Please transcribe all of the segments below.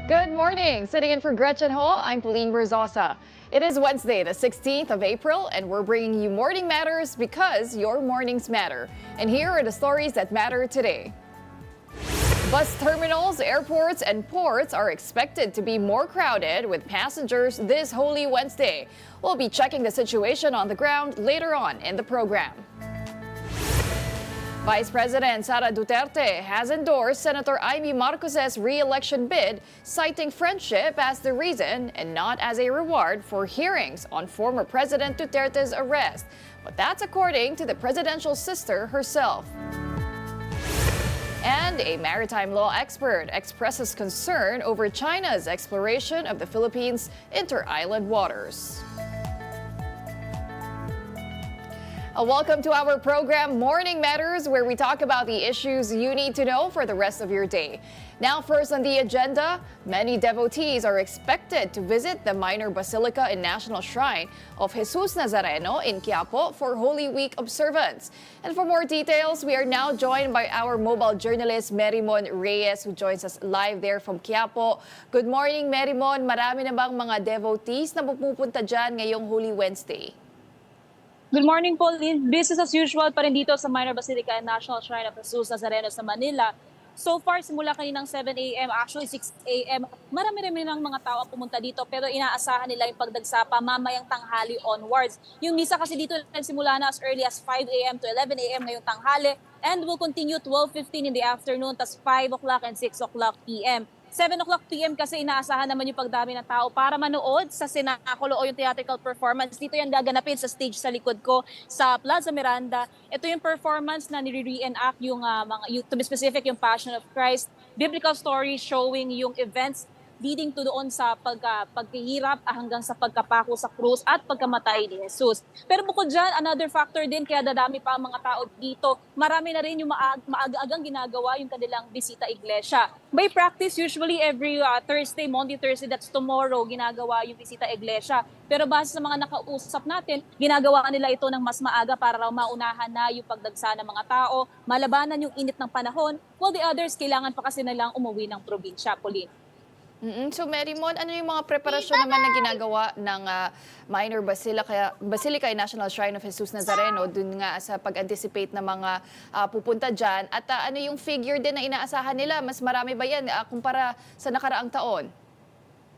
Good morning. Sitting in for Gretchen Ho, I'm Pauline Berzosa. It is Wednesday, the 16th of April, and we're bringing you Morning Matters because your mornings matter. And here are the stories that matter today. Bus terminals, airports, and ports are expected to be more crowded with passengers this Holy Wednesday. We'll be checking the situation on the ground later on in the program. Vice President Sara Duterte has endorsed Senator Amy Marcos's re-election bid, citing friendship as the reason and not as a reward for hearings on former President Duterte's arrest. But that's according to the presidential sister herself. And a maritime law expert expresses concern over China's exploration of the Philippines' inter-island waters. Welcome to our program, Morning Matters, where we talk about the issues you need to know for the rest of your day. Now, first on the agenda, many devotees are expected to visit the Minor Basilica and National Shrine of Jesus Nazareno in Quiapo for Holy Week observance. And for more details, we are now joined by our mobile journalist, Merimon Reyes, who joins us live there from Quiapo. Good morning, Merimon. Marami na bang mga devotees na pupunta dyan ngayong Holy Wednesday? Good morning, Pauline. Business as usual pa rin dito sa Minor Basilica and National Shrine of Jesus Nazareno sa Manila. So far, simula kaninang 7 a.m., actually 6 a.m., marami-rami ng mga tao ang pumunta dito pero inaasahan nila yung pagdagsapa mamayang tanghali onwards. Yung misa kasi dito nagsimula na as early as 5 a.m. to 11 a.m. ngayong tanghali and will continue 12:15 in the afternoon, tas 5 o'clock and 6 o'clock p.m. 7 o'clock p.m. kasi inaasahan naman yung pagdami ng tao para manood sa sinakulo o yung theatrical performance. Dito yan gaganapin sa stage sa likod ko sa Plaza Miranda. Ito yung performance na nire-reenact yung, to be specific, yung Passion of Christ. Biblical story showing yung events leading to doon sa paghihirap hanggang sa pagkapako sa krus at pagkamatay ni Jesus. Pero bukod dyan, another factor din kaya dadami pa ang mga tao dito. Marami na rin yung maaga-agang ginagawa yung kanilang bisita iglesia. By practice, usually every Monday, Thursday, that's tomorrow, ginagawa yung bisita iglesia. Pero base sa mga nakausap natin, ginagawa nila ito ng mas maaga para raw maunahan na yung pagdagsa ng mga tao, malabanan yung init ng panahon, while the others kailangan pa kasi nilang umuwi ng probinsya, Pauline. So Merimon, ano yung mga preparasyon naman na ginagawa ng Minor Basilica and National Shrine of Jesus Nazareno dun nga sa pag-anticipate ng mga pupunta dyan? At ano yung figure din na inaasahan nila? Mas marami ba yan kumpara sa nakaraang taon?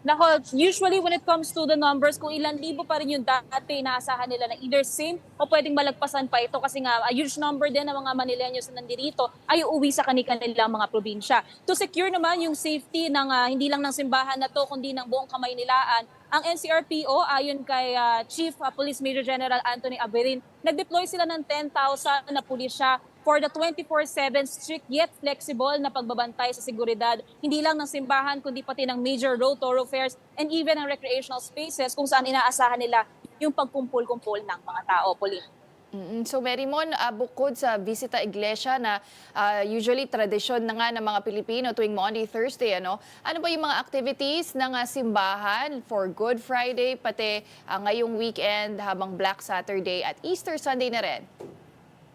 Nako, usually when it comes to the numbers, kung ilan libo pa rin yung dati inaasahan nila na either same o pwedeng malagpasan pa ito kasi nga a huge number din ng mga Manileños na nandito ay uuwi sa kanilang mga probinsya. To secure naman yung safety ng hindi lang ng simbahan na to kundi ng buong Kamaynilaan, ang NCRPO ayon kay Chief Police Major General Anthony Aberin, nag-deploy sila ng 10,000 na pulisya for the 24/7 strict yet flexible na pagbabantay sa seguridad, hindi lang ng simbahan kundi pati ng major road thoroughfares and even ang recreational spaces kung saan inaasahan nila yung pagkumpul-kumpul ng mga tao, Pauline. So Merimon, bukod sa Visita Iglesia na usually tradisyon na nga ng mga Pilipino tuwing Monday, Thursday, ano ba yung mga activities ng simbahan for Good Friday, pati ngayong weekend habang Black Saturday at Easter Sunday na rin?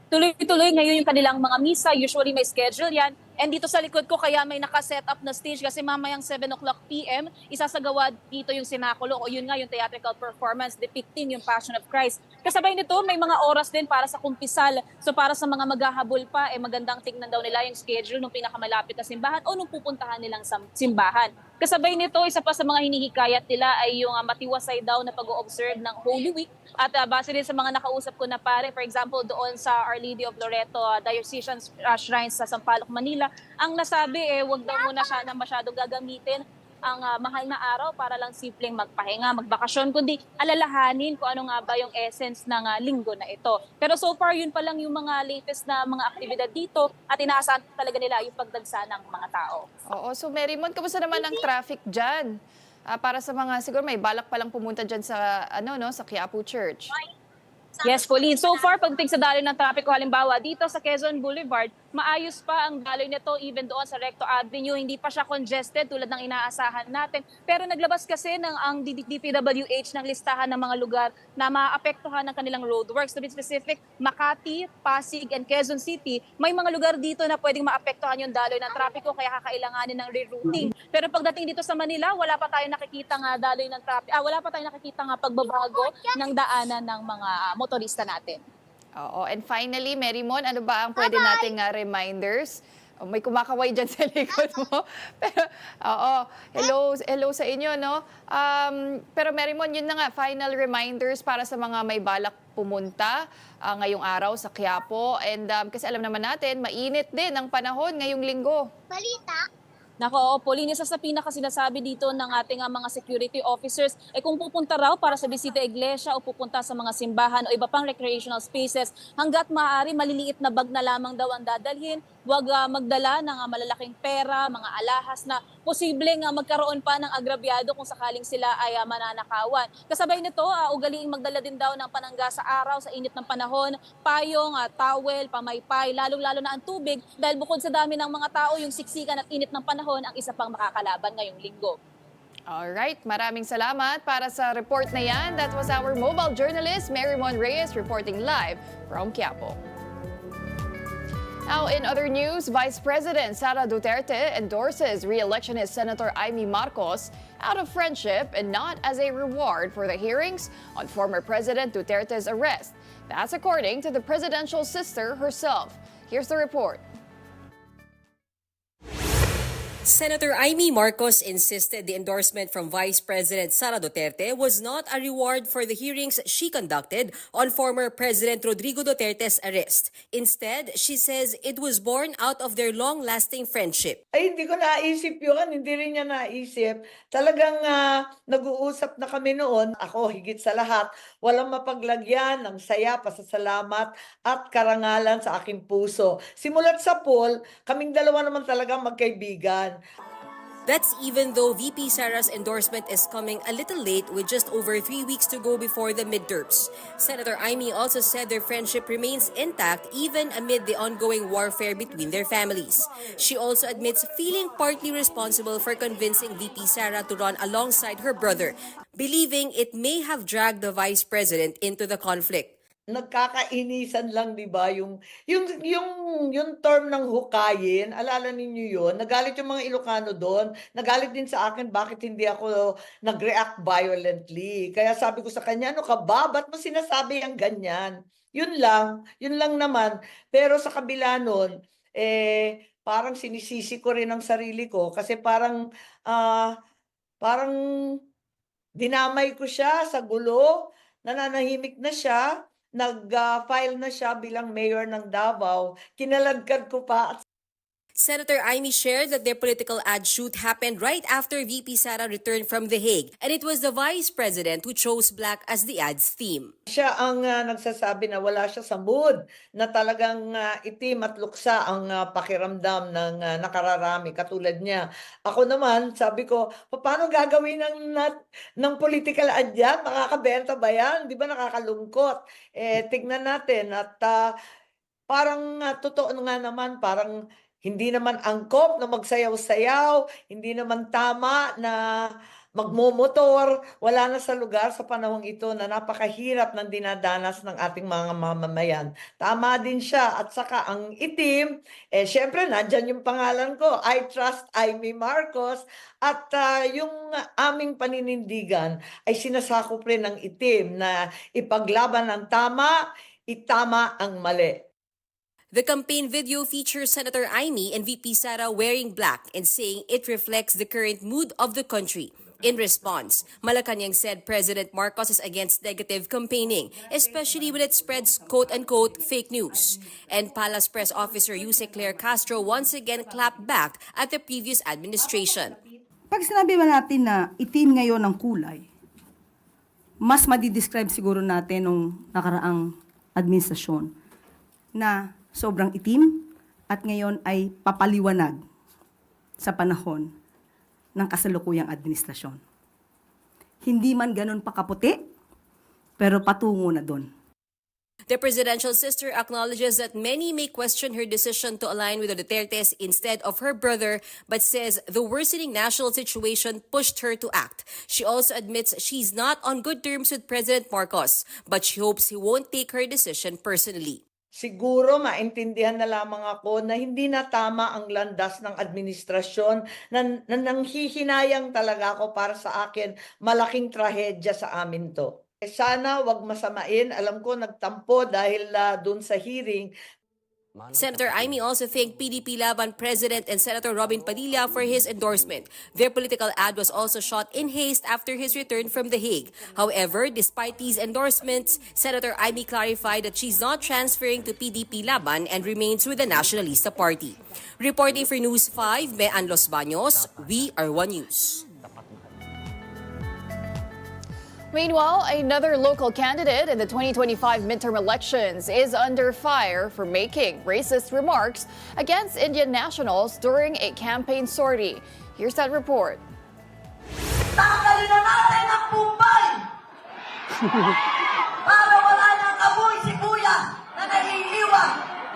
Tuloy-tuloy ngayon yung kanilang mga misa. Usually may schedule yan. And dito sa likod ko kaya may naka-set up na stage kasi mamayang 7 o'clock p.m. isasagawa dito yung sinakulo o yun nga yung theatrical performance depicting yung Passion of Christ. Kasabay nito may mga oras din para sa kumpisal. So para sa mga maghahabol pa, magandang tingnan daw nila yung schedule ng pinakamalapit na simbahan o nung pupuntahan nilang simbahan. Kasabay nito, isa pa sa mga hinihikayat nila ay yung matiwasay daw na pag-o-observe ng Holy Week. At base din sa mga nakausap ko na pare, for example, doon sa Our Lady of Loreto Diocesan Shrines sa Sampaloc, Manila, ang nasabi wag daw muna siya na masyadong gagamitin ang mahal na araw para lang simpleng magpahinga, magbakasyon, kundi alalahanin kung ano nga ba yung essence ng linggo na ito. Pero so far, yun pa lang yung mga latest na mga aktibidad dito at inaasahan talaga nila yung pagdagsa ng mga tao. Oo, so Merimon, kamusta naman ang traffic dyan? Para sa mga, siguro may balak palang pumunta dyan sa, sa Quiapo Church. Yes, Pauline. So far, pagdating sa daloy ng trapiko, halimbawa dito sa Quezon Boulevard, maayos pa ang daloy nito even doon sa Recto Avenue. Hindi pa siya congested tulad ng inaasahan natin. Pero naglabas kasi ang DPWH ng listahan ng mga lugar na maapektuhan ng kanilang roadworks. To be specific, Makati, Pasig, and Quezon City, may mga lugar dito na pwedeng maapektuhan yung daloy ng trapiko kaya kakailanganin ng rerouting. Pero pagdating dito sa Manila, wala pa tayong nakikita nga daloy ng traffic, wala pa tayong nakikita nga pagbabago ng daanan ng mga motorista natin. Oo. And finally, Merymon, ano ba ang pwede nating reminders? Oh, may kumakaway dyan sa likod mo. Pero, oo, hello sa inyo, no? Pero Merymon, yun na nga, final reminders para sa mga may balak pumunta ngayong araw sa Quiapo. And kasi alam naman natin, mainit din ang panahon ngayong linggo. Nako, Pauline, isa sa pinaka-sinasabi dito ng ating mga security officers ay kung pupunta raw para sa bisita iglesia o pupunta sa mga simbahan o iba pang recreational spaces, hanggat maaari maliliit na bag na lamang daw ang dadalhin. Huwag magdala ng malalaking pera, mga alahas na posibleng magkaroon pa ng agrabyado kung sakaling sila ay mananakawan. Kasabay nito, ugaliing magdala din daw ng panangga sa araw, sa init ng panahon, payong, towel, pamaypay, lalong-lalo na ang tubig dahil bukod sa dami ng mga tao, yung siksikan at init ng panahon ang isa pang makakalaban ngayong linggo. Alright, maraming salamat para sa report na yan. That was our mobile journalist, Merymon Reyes, reporting live from Quiapo. Now, in other news, Vice President Sara Duterte endorses re-electionist Senator Amy Marcos out of friendship and not as a reward for the hearings on former President Duterte's arrest. That's according to the presidential sister herself. Here's the report. Senator Amy Marcos insisted the endorsement from Vice President Sara Duterte was not a reward for the hearings she conducted on former President Rodrigo Duterte's arrest. Instead, she says it was born out of their long-lasting friendship. Ay, hindi ko naisip yun. Hindi rin niya naisip. Talagang nag-uusap na kami noon. Ako, higit sa lahat, walang mapaglagyan ng saya, pasasalamat at karangalan sa aking puso. Simulat sa poll, kaming dalawa naman talagang magkaibigan. That's even though VP Sara's endorsement is coming a little late with just over 3 weeks to go before the midterms. Senator Amy also said their friendship remains intact even amid the ongoing warfare between their families. She also admits feeling partly responsible for convincing VP Sara to run alongside her brother, believing it may have dragged the Vice President into the conflict. Nagkakainisan lang, 'di ba, yung term ng hukayin, alala ninyo 'yon? Nagalit yung mga Ilocano doon, nagalit din sa akin bakit hindi ako nag-react violently. Kaya sabi ko sa kanya, "Ano ka ba? Ba't mo sinasabi ang ganyan?" Yun lang naman. Pero sa kabila nun, parang sinisisi ko rin ang sarili ko kasi parang dinamay ko siya sa gulo, nananahimik na siya. Nag-file na siya bilang mayor ng Davao, kinaladkad ko pa at Senator Amy shared that their political ad shoot happened right after VP Sara returned from The Hague, and it was the Vice President who chose black as the ad's theme. siya ang nagsasabi na wala siya sa mood, na talagang itim at luksa ang pakiramdam ng nakararami katulad niya. Ako naman, sabi ko, paano gagawin ng political ad yan? Makakabenta ba yan? Di ba nakakalungkot? Tignan natin at parang totoo nga naman, parang hindi naman angkop na magsayaw-sayaw, hindi naman tama na magmomotor, wala na sa lugar sa panahong ito na napakahirap ng dinadanas ng ating mga mamamayan. Tama din siya at saka ang itim, syempre nandyan yung pangalan ko, I trust Amy Marcos at yung aming paninindigan ay sinasakop rin ng itim na ipaglaban ang tama, itama ang mali. The campaign video features Senator Amy and VP Sara wearing black and saying it reflects the current mood of the country. In response, Malacanang said President Marcos is against negative campaigning, especially when it spreads quote-unquote fake news. And Palace Press Officer Yuse Claire Castro once again clapped back at the previous administration. Pag sinabi ba natin na itim ngayon ang kulay, mas madidescribe siguro natin nung nakaraang administrasyon na sobrang itim at ngayon ay papaliwanag sa panahon ng kasalukuyang administrasyon. Hindi man ganun pa kaputi, pero patungo na doon. The presidential sister acknowledges that many may question her decision to align with the Dutertes instead of her brother, but says the worsening national situation pushed her to act. She also admits she's not on good terms with President Marcos, but she hopes he won't take her decision personally. Siguro maintindihan na lamang ako na hindi na tama ang landas ng administrasyon na nanghihinayang talaga ako para sa akin. Malaking trahedya sa amin to. Sana wag masamain. Alam ko nagtampo dahil dun sa hearing. Senator Amy also thanked PDP Laban President and Senator Robin Padilla for his endorsement. Their political ad was also shot in haste after his return from The Hague. However, despite these endorsements, Senator Amy clarified that she's not transferring to PDP Laban and remains with the Nationalista Party. Reporting for News 5, Mean Los Baños, we are One News. Meanwhile, another local candidate in the 2025 midterm elections is under fire for making racist remarks against Indian nationals during a campaign sortie. Here's that report. Tanggalin na natin ang Bombay! Para wala nang amoy sibuyas na naiiwan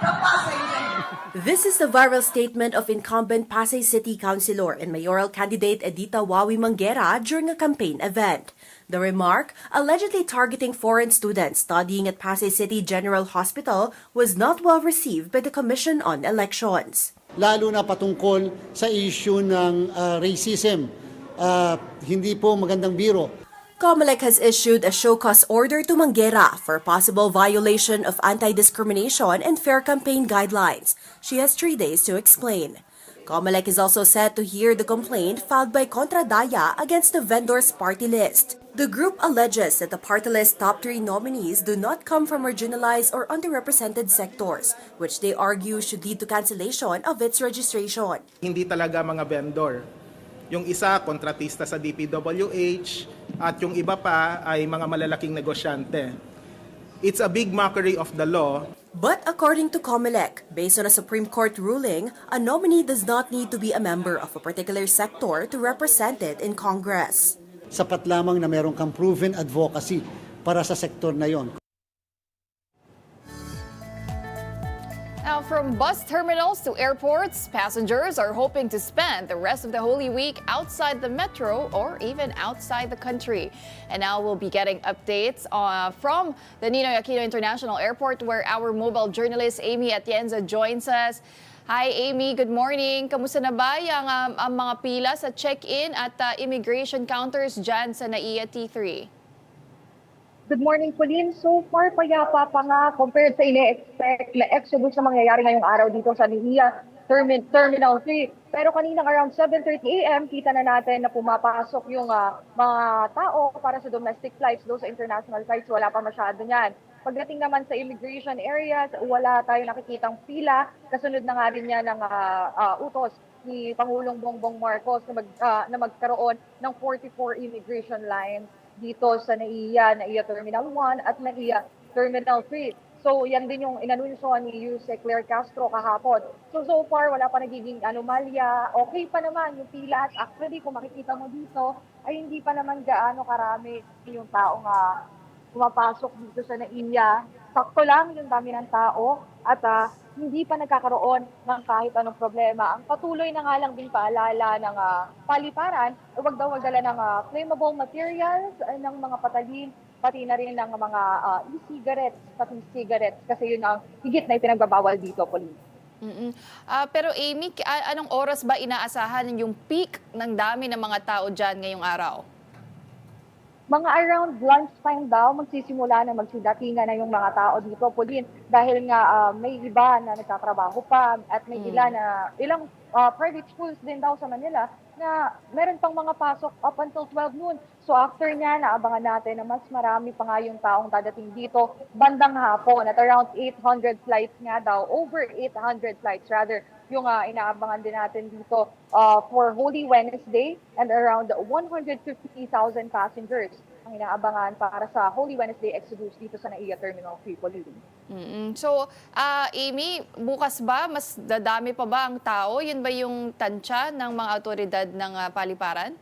sa Pasay City. This is the viral statement of incumbent Pasay City Councilor and mayoral candidate Edita Wawi Manguera during a campaign event. The remark, allegedly targeting foreign students studying at Pasay City General Hospital, was not well received by the Commission on Elections. Lalo na patungkol sa issue ng racism. Hindi po magandang biro. COMELEC has issued a show-cause order to Manguera for possible violation of anti-discrimination and fair campaign guidelines. She has 3 days to explain. COMELEC is also set to hear the complaint filed by Contra Daya against the vendor's party list. The group alleges that the party list top 3 nominees do not come from marginalized or underrepresented sectors, which they argue should lead to cancellation of its registration. Hindi talaga mga vendor. Yung isa, kontratista sa DPWH, at yung iba pa ay mga malalaking negosyante. It's a big mockery of the law. But according to COMELEC, based on a Supreme Court ruling, a nominee does not need to be a member of a particular sector to represent it in Congress. Sapat lamang na meron kang proven advocacy para sa sektor na yon. Now, from bus terminals to airports, passengers are hoping to spend the rest of the Holy Week outside the metro or even outside the country. And now we'll be getting updates from the Ninoy Aquino International Airport, where our mobile journalist Amy Atienza joins us. Hi Amy, good morning. Kamusta na ba ang mga pila sa check-in at immigration counters dyan sa NAIA T3? Good morning, Pauline. So far, payapa pa nga compared sa ine-expect na exodus na mangyayari ngayong araw dito sa NAIA Terminal 3. Pero kaninang around 7:30 a.m., kita na natin na pumapasok yung mga tao para sa domestic flights. Though sa international flights, wala pa masyado yan. Pagdating naman sa immigration areas, wala tayo nakikitang pila. Kasunod na nga rin yan ng utos ni Pangulong Bongbong Marcos na magkaroon ng 44 immigration lines dito sa NAIA Terminal 1 at NAIA Terminal 3. So yan din yung inanunsyo ni Yusek Claire Castro kahapon. So far wala pa nagiging anomalya. Okay pa naman yung pila at actually kung makikita mo dito ay hindi pa naman gaano karami yung taong pumapasok dito sa NAIA. Sakto lang yung dami ng tao at hindi pa nagkakaroon ng kahit anong problema. Ang patuloy na nga lang din paalala ng paliparan, huwag daw magdala ng flammable materials, ng mga patalin, pati na rin ng mga e-cigarettes, pati cigarettes, kasi yun ang higit na ipinagbabawal dito, Pauline. Pero Amy, anong oras ba inaasahan yung peak ng dami ng mga tao dyan ngayong araw? Mga around lunchtime daw, magsisimula na magsidatingan na yung mga tao dito, Pauline. Dahil nga may iba na nagtatrabaho pa at may ilang private schools din daw sa Manila na meron pang mga pasok up until 12 noon. So after niya, naabangan natin na mas marami pa nga yung taong dadating dito bandang hapon at around 800 flights nga daw, over 800 flights rather, yung inaabangan din natin dito for Holy Wednesday and around 150,000 passengers ang inaabangan para sa Holy Wednesday exodus dito sa NAIA Terminal 3, Pauline. So, Amy, bukas ba mas dadami pa ba ang tao? Yun ba yung tansya ng mga otoridad ng paliparan?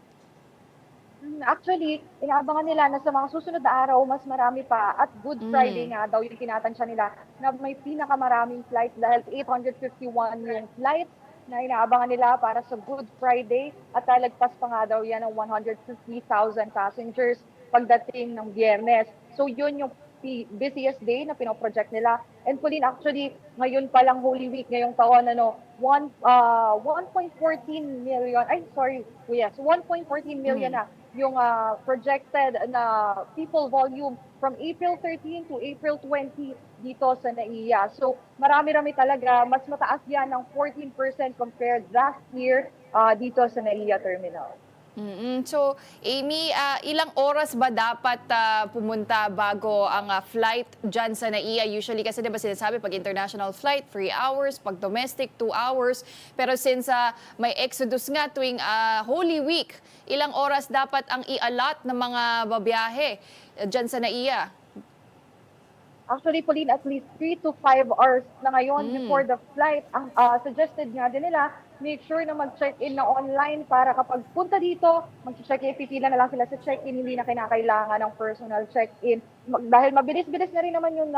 Actually, inaabangan nila na sa mga susunod na araw, mas marami pa at Good Friday Mm. nga daw yung tinatansya nila na may pinakamaraming flight dahil 851 yung flight na inaabangan nila para sa Good Friday at lalagpas pa nga daw yan ng 150,000 passengers pagdating ng Biyernes. So yun yung busiest day na pinoproject nila. And Pauline, actually, ngayon pa lang Holy Week ngayong taon, 1.14 million, ay sorry, yes, 1.14 million Mm. na yung projected na people volume from April 13 to April 20 dito sa NAIA. So marami-rami talaga, mas mataas yan ng 14% compared last year dito sa NAIA terminal. So, Amy, ilang oras ba dapat pumunta bago ang flight dyan sa NAIA? Usually kasi diba sinasabi pag international flight, 3 hours, pag domestic, 2 hours. Pero since may exodus nga tuwing Holy Week, ilang oras dapat ang i-allot ng mga babiyahe dyan sa NAIA? Actually, Pauline, at least 3 to 5 hours na ngayon before the flight. Ang suggested nga din nila, make sure na mag-check-in na online para kapag punta dito, mag-check-in, pipila na lang sila sa check-in, hindi na kinakailangan ng personal check-in. Dahil mabilis-bilis na rin naman yung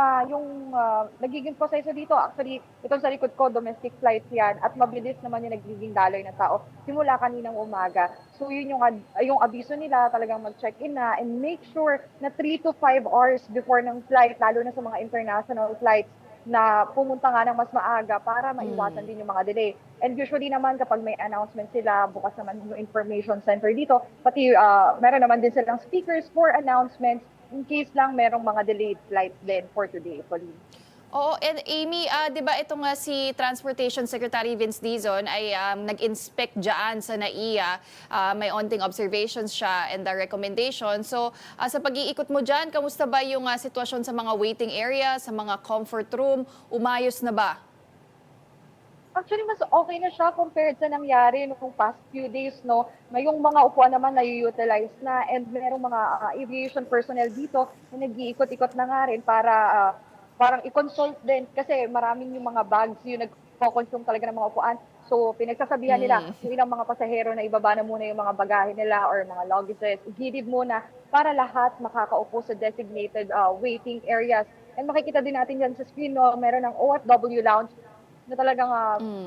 nagiging proseso dito. Actually, itong sa likod ko, domestic flights yan, at mabilis naman yung nagiging daloy ng tao simula kaninang umaga. So yun yung abiso nila, talagang mag-check-in na and make sure na 3 to 5 hours before ng flight, lalo na sa mga international flights, na pumunta nga ng mas maaga para maiwasan din yung mga delay. And usually naman kapag may announcement sila, bukas naman yung information center dito, pati meron naman din silang speakers for announcements in case lang merong mga delayed flights din for today, Pauline. Oo, and Amy, di ba ito nga si Transportation Secretary Vince Dizon ay nag-inspect dyan sa NAIA. May onting observations siya and the recommendation. So, sa pag-iikot mo dyan, kamusta ba yung sitwasyon sa mga waiting area, sa mga comfort room? Umayos na ba? Actually, mas okay na siya compared sa nangyari nung past few days, no? Ngayong mga upuan naman na-utilize na and merong mga aviation personnel dito na nag-iikot-ikot na nga rin para parang i-consult din kasi maraming yung mga bags yung nagko-consume talaga ng mga upuan. So, pinagsasabihan nila yung ilang mga pasahero na ibaba na muna yung mga bagahe nila or mga luggages, igilid muna para lahat makakaupo sa designated waiting areas. And makikita din natin yan sa screen, no? Meron ng OFW lounge na talagang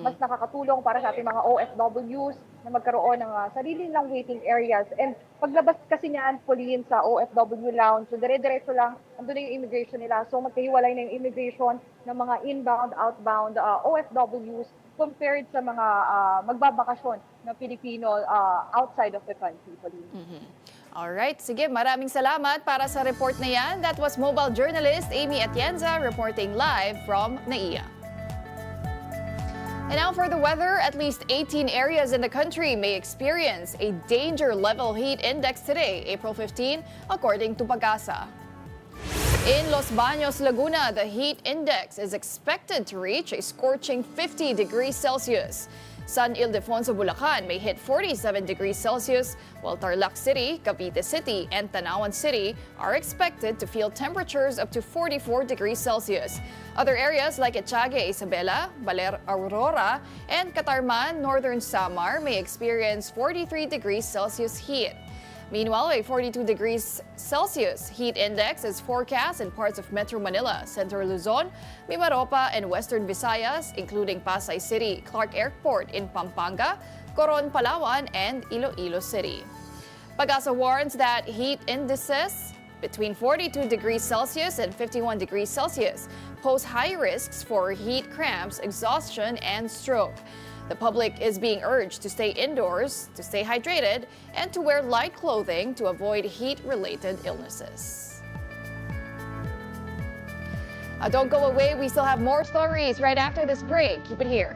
mas nakakatulong para sa ating mga OFWs na magkaroon ng sarili nilang waiting areas. And paglabas kasi niyan, Pauline, sa OFW lounge, so dire-diretso lang, andun na yung immigration nila. So magkahiwalay na yung immigration ng mga inbound, outbound OFWs compared sa mga magbabakasyon na Pilipino outside of the country, Pauline. Alright, sige, maraming salamat para sa report na yan. That was mobile journalist Amy Atienza reporting live from NAIA. And now for the weather, at least 18 areas in the country may experience a danger level heat index today, April 15, according to Pagasa. In Los Baños, Laguna, the heat index is expected to reach a scorching 50 degrees Celsius. San Ildefonso, Bulacan may hit 47 degrees Celsius, while Tarlac City, Cavite City, and Tanawan City are expected to feel temperatures up to 44 degrees Celsius. Other areas like Etiague, Isabela, Baler, Aurora, and Catarman, Northern Samar may experience 43 degrees Celsius heat. Meanwhile, a 42 degrees Celsius heat index is forecast in parts of Metro Manila, Central Luzon, Mimaropa, and Western Visayas, including Pasay City, Clark Airport in Pampanga, Coron, Palawan, and Iloilo City. Pagasa warns that heat indices between 42 degrees Celsius and 51 degrees Celsius pose high risks for heat cramps, exhaustion, and stroke. The public is being urged to stay indoors, to stay hydrated, and to wear light clothing to avoid heat-related illnesses. Don't go away. We still have more stories right after this break. Keep it here.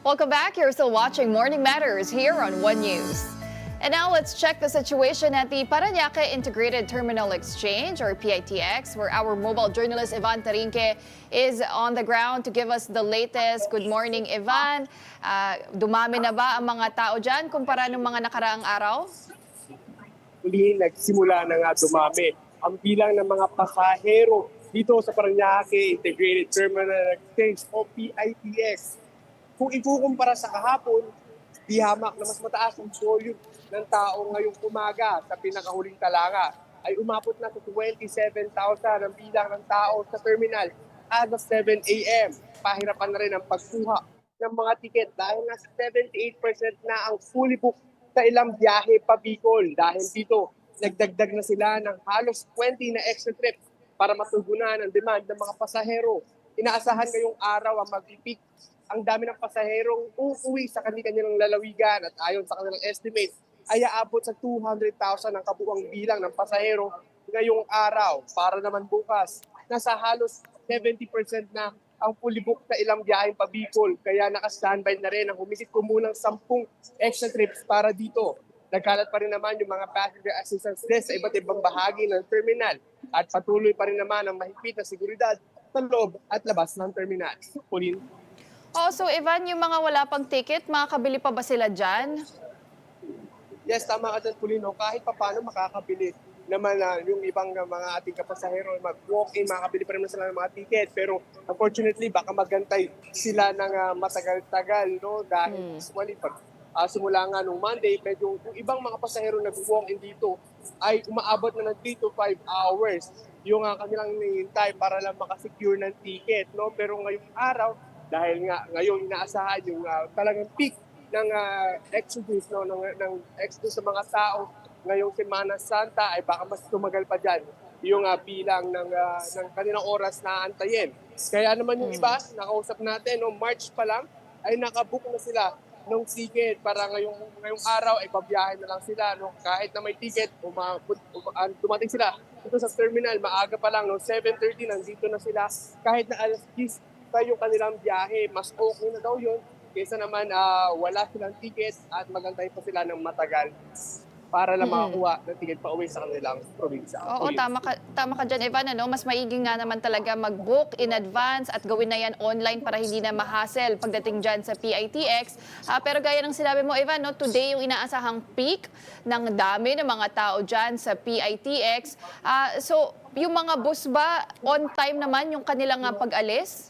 Welcome back. You're still watching Morning Matters here on One News. And now let's check the situation at the Parañaque Integrated Terminal Exchange, or PITX, where our mobile journalist Ivan Tarinque is on the ground to give us the latest. Good morning, Ivan. Dumami na ba ang mga tao dyan kumpara ng mga nakaraang araw? Muli nagsimula na nga dumami ang bilang ng mga pasahero dito sa Parañaque Integrated Terminal Exchange o PITX. Kung ikukumpara sa kahapon, di hamak na mas mataas ang volume ng tao ngayong umaga sa pinakahuling talaga ay umabot na sa 27,000 ang bilang ng tao sa terminal as of 7 a.m. Pahirapan na rin ang pagkuha ng mga tiket dahil nasa 78% na ang fully booked sa ilang biyahe pa Bicol. Dahil dito, nagdagdag na sila ng halos 20 na extra trips para matugunan ang demand ng mga pasahero. Inaasahan ngayong araw ang mag-peak ang dami ng pasaherong uuwi sa kanilang lalawigan at ayon sa kanilang estimate ay aabot sa 200,000 ang kabuuang bilang ng pasahero ngayong araw. Para naman bukas, nasa halos 70% na ang fully booked na ilang biyaheng pa Bicol. Kaya naka-standby na rin ang humigit kumulang 10 extra trips para dito. Nagkalat pa rin naman yung mga passenger assistance desk sa iba't ibang bahagi ng terminal at patuloy pa rin naman ang mahigpit na seguridad sa loob at labas ng terminal. Pauline. So Ivan, yung mga wala pang ticket, makakabili pa ba sila dyan? Yes, tama ka dyan, Pulino. Kahit pa paano makakabili naman yung ibang mga ating kapasahero mag-walk-in, makakabili pa rin sila ng mga ticket. Pero unfortunately, baka magantay sila ng matagal-tagal, no? Dahil usually, pag simula nga nung Monday, medyo yung ibang mga pasahero nag-walk-in dito ay umaabot na ng 3 to 5 hours yung kanilang hinihintay para lang makasecure ng ticket, no? Pero ngayong araw, dahil nga ngayon inaasahan yung talagang peak ng exodus, no, ng exodus sa mga tao ngayong Semana Santa ay baka mas tumagal pa dyan yung bilang ng kanilang oras na antayin. Kaya naman yung iba, nakausap natin, no, March pa lang ay nakabook na sila ng ticket para ngayong araw ay pabiyahe na lang sila. No? Kahit na may ticket, dumating sila dito sa terminal, maaga pa lang, no? 7:30 nandito na sila. Kahit na alas 10 pa yung kanilang biyahe, mas okay na daw yun kaysa naman wala silang ticket at magantay pa sila ng matagal para lang makakuha ng ticket pa uwi sa kanilang probinsya. Oo, tama ka dyan, Evan. Ano? Mas maiging nga naman talaga mag-book in advance at gawin na yan online para hindi na ma-hassle pagdating dyan sa PITX. Pero gaya ng sinabi mo, Evan, no, today yung inaasahang peak ng dami ng mga tao dyan sa PITX. So, yung mga bus ba, on time naman yung kanilang pag-alis?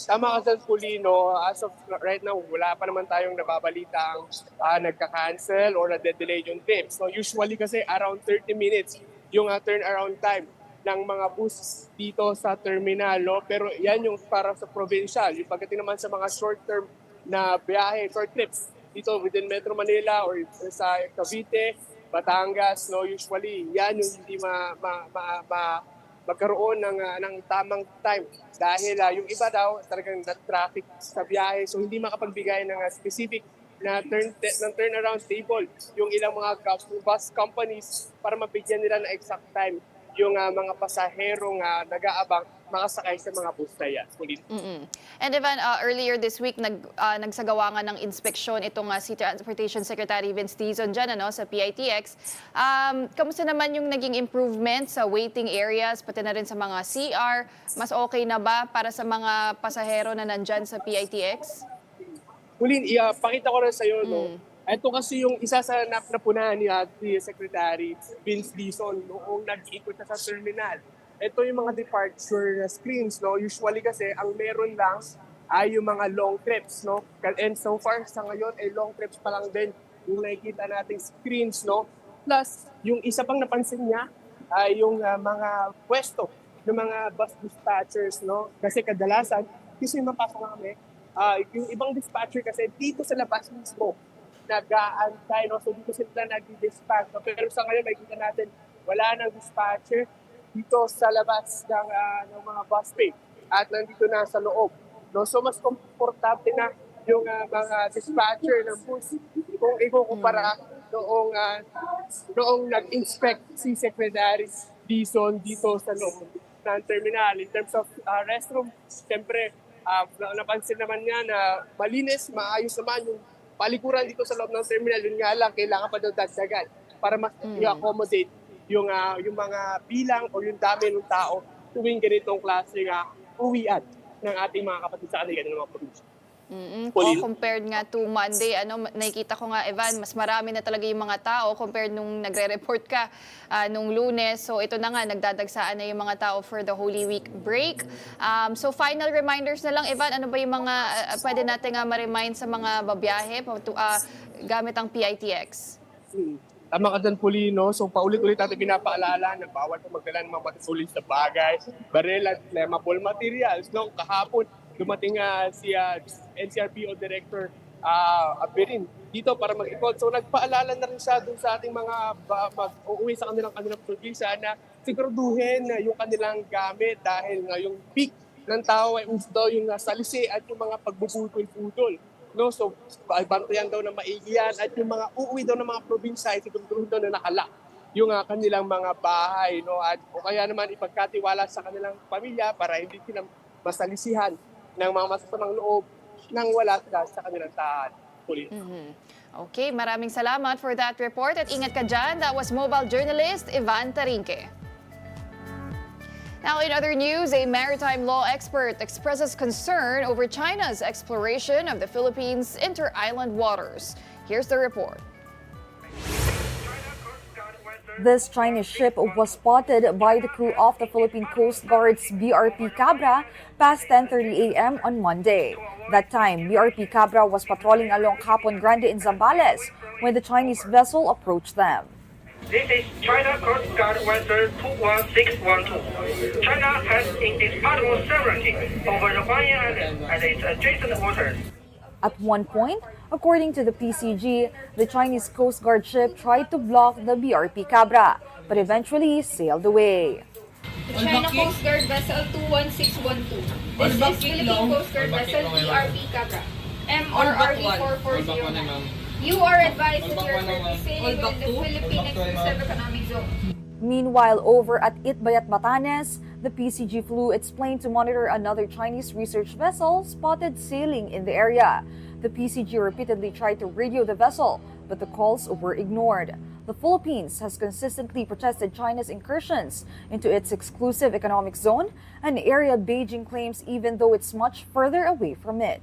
Tama ka dyan, Pulino. As of right now, wala pa naman tayong nababalitang nagka-cancel or na-delay yung trips. So usually kasi around 30 minutes yung turnaround time ng mga bus dito sa terminal. No? Pero yan yung para sa provincial. Yung pagdating naman sa mga short-term na biyahe, short trips dito within Metro Manila or sa Cavite, Batangas, no? Usually yan yung hindi magkaroon ng tamang time dahil yung iba daw talagang traffic sa biyahe, so hindi makapagbigay ng specific na turnaround table yung ilang mga bus companies para mabigyan nila ng exact time yung mga pasaherong nag-aabang makasakay sa mga bus na yan. And Evan, earlier this week, nagsagawa nga ng inspeksyon itong si Transportation Secretary Vince Dizon dyan sa PITX. Kamusta naman yung naging improvement sa waiting areas, pati na rin sa mga CR? Mas okay na ba para sa mga pasahero na nandyan sa PITX? Ulin, pakita ko rin sa'yo, no? Ito kasi yung isa sa napunahan ni Secretary Vince Dizon noong nag-ikot na sa terminal. Ito yung mga departure screens, no? Usually kasi ang meron lang ay yung mga long trips, no? And so far sa ngayon ay long trips pa lang din yung nakikita nating screens, no? Plus, yung isa pang napansin niya ay yung mga pwesto ng mga bus dispatchers, no? Kasi kadalasan, kasi mapasok kami, yung ibang dispatcher kasi dito sa labas mismo nag-aantay, no? So dito sila nag-dispatch. No? Pero sa ngayon, nakikita natin, wala nang dispatcher dito sa labas ng mga bus bay at nandito na sa loob. No? So mas komportable na yung mga dispatcher ng bus kung ikukumpara noong nag-inspect si Secretary Dizon dito sa loob ng terminal. In terms of restroom, siyempre, Napansin naman niya na malinis, maayos naman yung palikuran dito sa loob ng terminal. Yun nga lang, kailangan pa daw dagdagan para mas i-accommodate yung mga bilang o yung dami ng tao tuwing ganitong klase uwian ng ating mga kapatid sa kanila ng mga probinsya. Compared nga to Monday, nakikita ko nga, Evan, mas marami na talaga yung mga tao compared nung nagre-report ka nung Lunes. So ito na nga, nagdadagsaan na yung mga tao for the Holy Week break. So final reminders na lang, Evan, ano ba yung mga pwede natin ma-remind sa mga babiyahe gamit ang PITX? Tama ka dyan, Polino. So paulit-ulit natin pinapaalala na bawal po magdala ng mga masulis na bagay, baril at flammable materials. No? Kahapon, dumating si NCRPO Director Abirin dito para mag-ikot. So nagpaalala na rin siya dun sa ating mga mag-uuwi sa kanilang probinsya na siguraduhin yung kanilang gamit dahil yung peak ng tao ay daw yung salisi at yung mga pagbubutol-putol. No? So bantayan daw na maigiyan at yung mga uuwi daw ng mga probinsya ay siguraduhin daw na nakala yung kanilang mga bahay. No? At, o kaya naman ipagkatiwala sa kanilang pamilya para hindi sila masalisihan ng mga masasamang loob nang wala sila sa kanilang tahan. Okay, maraming salamat for that report at ingat ka dyan. That was mobile journalist Ivan Tarinque. Now, in other news, a maritime law expert expresses concern over China's exploration of the Philippines' inter-island waters. Here's the report. This Chinese ship was spotted by the crew of the Philippine Coast Guard's BRP Cabra past 10:30 a.m. on Monday. That time, BRP Cabra was patrolling along Capon Grande in Zambales when the Chinese vessel approached them. This is China Coast Guard vessel 21612. China has its patrol sovereignty over the Hawaiian Island and its adjacent waters. At one point, according to the PCG, the Chinese Coast Guard ship tried to block the BRP Cabra, but eventually sailed away. The China Coast Guard vessel 21612. This is Philippine Coast Guard vessel BRP Cabra, MRRV 4409. You are advised that you are currently sailing within the Philippine Exclusive Economic Zone. Meanwhile, over at Itbayat, Batanes, the PCG flew its plane to monitor another Chinese research vessel spotted sailing in the area. The PCG repeatedly tried to radio the vessel, but the calls were ignored. The Philippines has consistently protested China's incursions into its exclusive economic zone, an area Beijing claims even though it's much further away from it.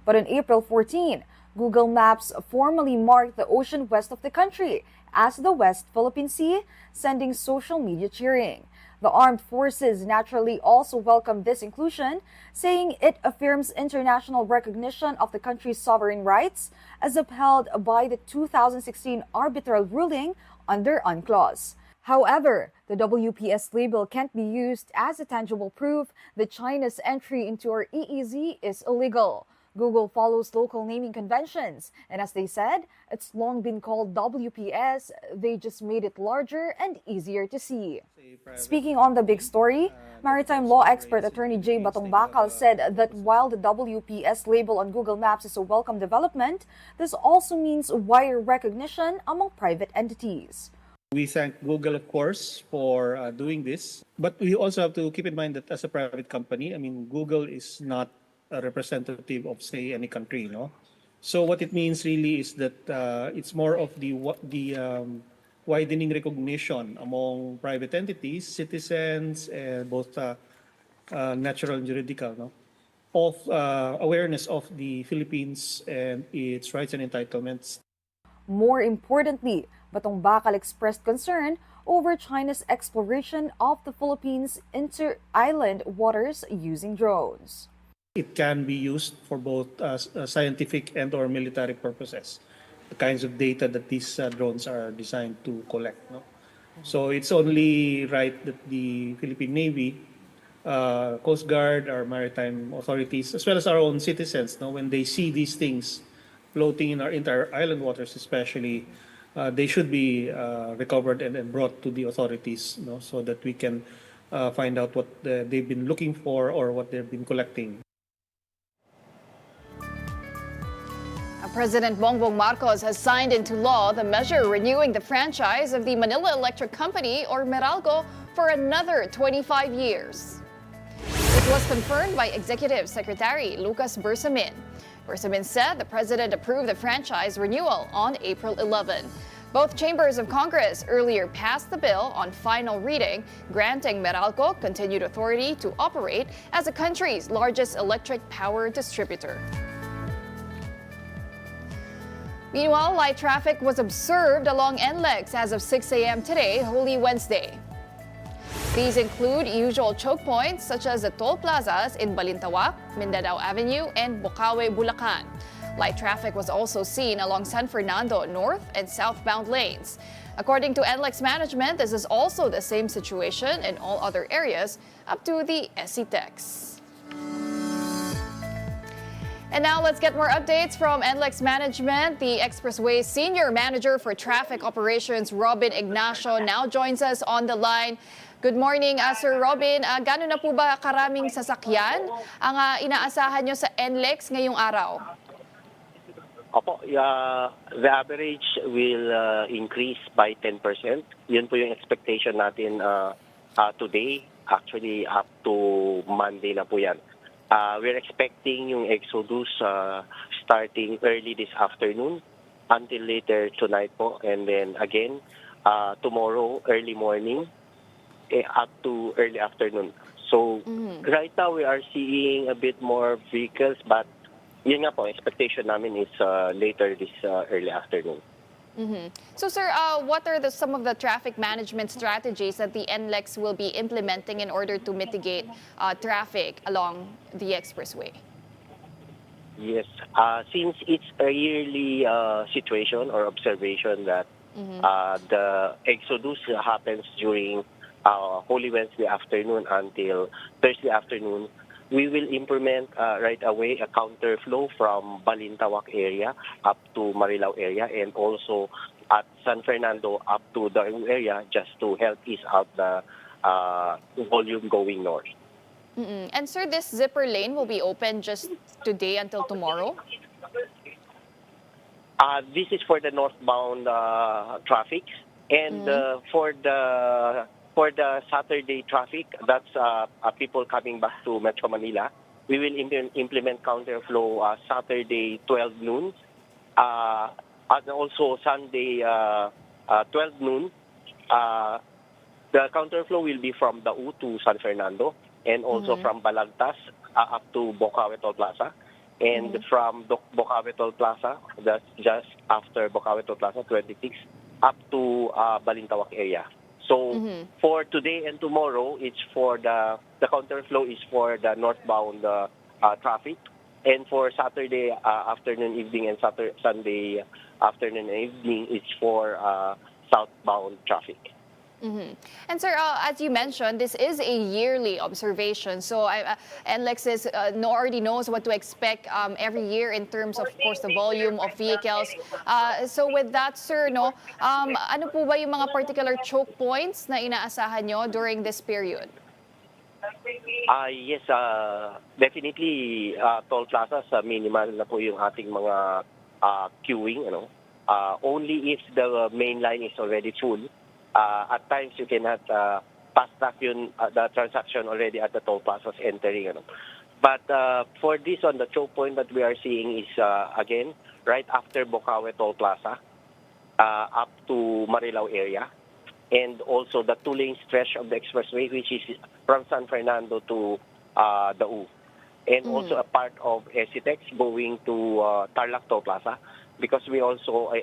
But on April 14, Google Maps formally marked the ocean west of the country as the West Philippine Sea, sending social media cheering. The armed forces naturally also welcomed this inclusion, saying it affirms international recognition of the country's sovereign rights as upheld by the 2016 arbitral ruling under UNCLOS. However, the WPS label can't be used as a tangible proof that China's entry into our EEZ is illegal. Google follows local naming conventions, and as they said, it's long been called WPS, they just made it larger and easier to see. Speaking on the big story, maritime law expert attorney J. Batongbakal said that while the WPS label on Google Maps is a welcome development, this also means wider recognition among private entities. We thank Google, of course, for doing this, but we also have to keep in mind that as a private company, Google is not a representative of, say, any country, no? So what it means really is that it's more of the widening recognition among private entities, citizens, and both natural and juridical, no? Of awareness of the Philippines and its rights and entitlements. More importantly, Batongbakal expressed concern over China's exploration of the Philippines' inter-island waters using drones. It can be used for both scientific and or military purposes, the kinds of data that these drones are designed to collect. No? So it's only right that the Philippine Navy, Coast Guard, our maritime authorities, as well as our own citizens, no, when they see these things floating in our inter-island waters especially, they should be recovered and brought to the authorities, no, so that we can find out what they've been looking for or what they've been collecting. President Bongbong Marcos has signed into law the measure renewing the franchise of the Manila Electric Company, or Meralco, for another 25 years. The was confirmed by Executive Secretary Lucas Bersamin. Bersamin said the president approved the franchise renewal on April 11. Both chambers of Congress earlier passed the bill on final reading, granting Meralco continued authority to operate as the country's largest electric power distributor. Meanwhile, light traffic was observed along NLEX as of 6 a.m. today, Holy Wednesday. These include usual choke points such as the toll plazas in Balintawak, Mindanao Avenue, and Bocaue, Bulacan. Light traffic was also seen along San Fernando north and southbound lanes. According to NLEX management, this is also the same situation in all other areas up to the SCTEX. And now let's get more updates from NLEX management. The Expressway Senior Manager for Traffic Operations, Robin Ignacio, now joins us on the line. Good morning, Sir Robin. Gano'n na po ba karaming sasakyan ang inaasahan nyo sa NLEX ngayong araw? Opo, the average will increase by 10%. Yun po yung expectation natin today, actually up to Monday na po yan. We're expecting yung exodus starting early this afternoon until later tonight po. And then again, tomorrow, early morning, up to early afternoon. So right now we are seeing a bit more vehicles, but yun nga po, expectation namin is later this early afternoon. So sir, what are some of the traffic management strategies that the NLEX will be implementing in order to mitigate traffic along the expressway? Yes, since it's a yearly situation or observation that the exodus happens during Holy Wednesday afternoon until Thursday afternoon, we will implement right away a counterflow from Balintawak area up to Marilao area and also at San Fernando up to the area just to help ease out the volume going north. And sir, this zipper lane will be open just today until tomorrow? This is for the northbound traffic and for the Saturday traffic, that's people coming back to Metro Manila. We will implement counterflow Saturday 12 noon and also Sunday 12 noon. The counterflow will be from Dau to San Fernando and also from Balagtas up to Bocaue Toll Plaza. And from Bocaue Toll Plaza, that's just after Bocaue Toll Plaza 26, up to Balintawak area. So for today and tomorrow, it's for the counterflow is for the northbound traffic, and for Saturday afternoon, evening, and Sunday afternoon and evening, it's for southbound traffic. And sir, as you mentioned, this is a yearly observation. So NLEX already knows what to expect every year in terms of course, the volume of vehicles. So with that, sir, ano po ba yung mga particular choke points na inaasahan nyo during this period? Yes, definitely toll plazas, minimal na po yung ating mga queuing. Only if the main line is already full. At times, you cannot fast-track the transaction already at the toll plazas entering. But for this one, the choke point that we are seeing is, again, right after Bocaue Toll Plaza, up to Marilao area, and also the two-lane stretch of the expressway, which is from San Fernando to Dau, and also a part of SCTEX going to Tarlac Toll Plaza, because we also